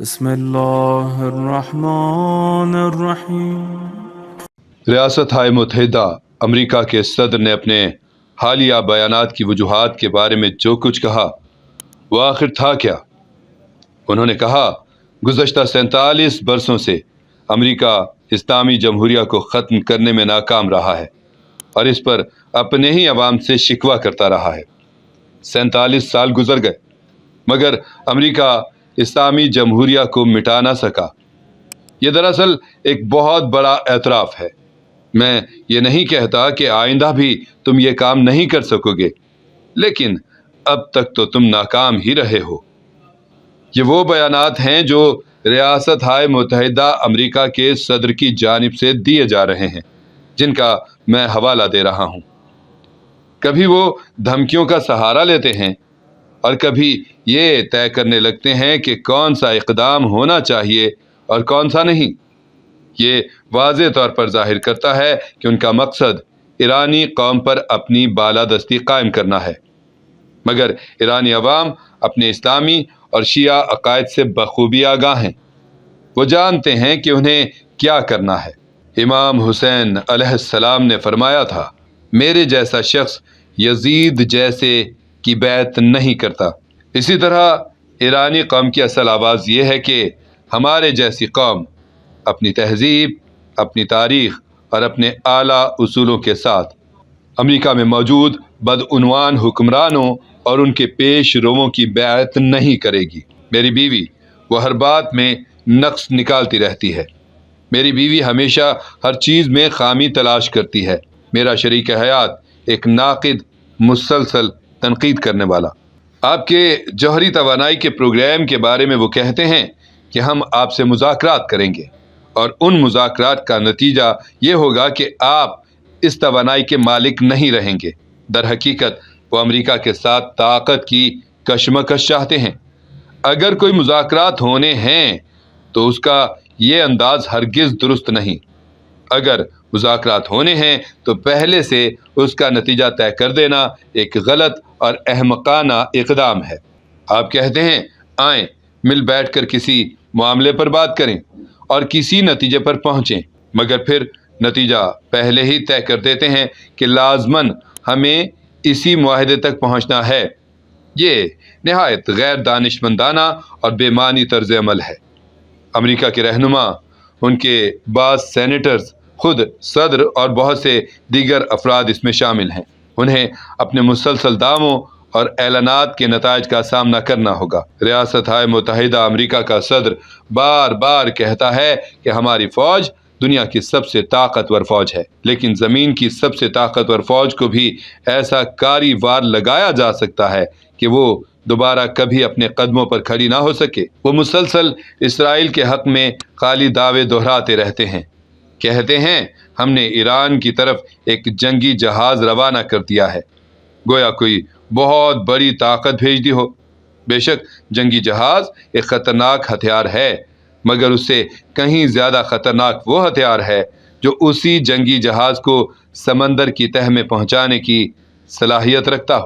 بسم اللہ الرحمن الرحیم۔ ریاستہائے متحدہ امریکہ کے صدر نے اپنے حالیہ بیانات کی وجوہات کے بارے میں جو کچھ کہا وہ آخر تھا کیا؟ انہوں نے کہا گزشتہ 47 برسوں سے امریکہ اسلامی جمہوریہ کو ختم کرنے میں ناکام رہا ہے اور اس پر اپنے ہی عوام سے شکوہ کرتا رہا ہے۔ 47 سال گزر گئے مگر امریکہ اسلامی جمہوریہ کو مٹا نہ سکا۔ یہ دراصل ایک بہت بڑا اعتراف ہے۔ میں یہ نہیں کہتا کہ آئندہ بھی تم یہ کام نہیں کر سکو گے، لیکن اب تک تو تم ناکام ہی رہے ہو۔ یہ وہ بیانات ہیں جو ریاستہائے متحدہ امریکہ کے صدر کی جانب سے دیے جا رہے ہیں، جن کا میں حوالہ دے رہا ہوں۔ کبھی وہ دھمکیوں کا سہارا لیتے ہیں اور کبھی یہ طے کرنے لگتے ہیں کہ کون سا اقدام ہونا چاہیے اور کون سا نہیں۔ یہ واضح طور پر ظاہر کرتا ہے کہ ان کا مقصد ایرانی قوم پر اپنی بالادستی قائم کرنا ہے، مگر ایرانی عوام اپنے اسلامی اور شیعہ عقائد سے بخوبی آگاہ ہیں۔ وہ جانتے ہیں کہ انہیں کیا کرنا ہے۔ امام حسین علیہ السلام نے فرمایا تھا، میرے جیسا شخص یزید جیسے کی بیعت نہیں کرتا۔ اسی طرح ایرانی قوم کی اصل آواز یہ ہے کہ ہمارے جیسی قوم اپنی تہذیب، اپنی تاریخ اور اپنے اعلیٰ اصولوں کے ساتھ امریکہ میں موجود بدعنوان حکمرانوں اور ان کے پیش رووں کی بیعت نہیں کرے گی۔ میری بیوی وہ ہر بات میں نقص نکالتی رہتی ہے۔ میری بیوی ہمیشہ ہر چیز میں خامی تلاش کرتی ہے۔ میرا شریک حیات ایک ناقد، مسلسل تنقید کرنے والا۔ آپ کے جوہری توانائی کے پروگرام کے بارے میں وہ کہتے ہیں کہ ہم آپ سے مذاکرات کریں گے اور ان مذاکرات کا نتیجہ یہ ہوگا کہ آپ اس توانائی کے مالک نہیں رہیں گے۔ در حقیقت وہ امریکہ کے ساتھ طاقت کی کشمکش چاہتے ہیں۔ اگر کوئی مذاکرات ہونے ہیں تو اس کا یہ انداز ہرگز درست نہیں۔ اگر مذاکرات ہونے ہیں تو پہلے سے اس کا نتیجہ طے کر دینا ایک غلط اور احمقانہ اقدام ہے۔ آپ کہتے ہیں آئیں مل بیٹھ کر کسی معاملے پر بات کریں اور کسی نتیجے پر پہنچیں، مگر پھر نتیجہ پہلے ہی طے کر دیتے ہیں کہ لازماً ہمیں اسی معاہدے تک پہنچنا ہے۔ یہ نہایت غیر دانشمندانہ اور بے معنی طرز عمل ہے۔ امریکہ کے رہنما، ان کے بعض سینیٹرز، خود صدر اور بہت سے دیگر افراد اس میں شامل ہیں، انہیں اپنے مسلسل دعووں اور اعلانات کے نتائج کا سامنا کرنا ہوگا۔ ریاستہائے متحدہ امریکہ کا صدر بار بار کہتا ہے کہ ہماری فوج دنیا کی سب سے طاقتور فوج ہے، لیکن زمین کی سب سے طاقتور فوج کو بھی ایسا کاری وار لگایا جا سکتا ہے کہ وہ دوبارہ کبھی اپنے قدموں پر کھڑی نہ ہو سکے۔ وہ مسلسل اسرائیل کے حق میں خالی دعوے دہراتے رہتے ہیں۔ کہتے ہیں ہم نے ایران کی طرف ایک جنگی جہاز روانہ کر دیا ہے، گویا کوئی بہت بڑی طاقت بھیج دی ہو۔ بے شک جنگی جہاز ایک خطرناک ہتھیار ہے، مگر اس سے کہیں زیادہ خطرناک وہ ہتھیار ہے جو اسی جنگی جہاز کو سمندر کی تہ میں پہنچانے کی صلاحیت رکھتا ہو۔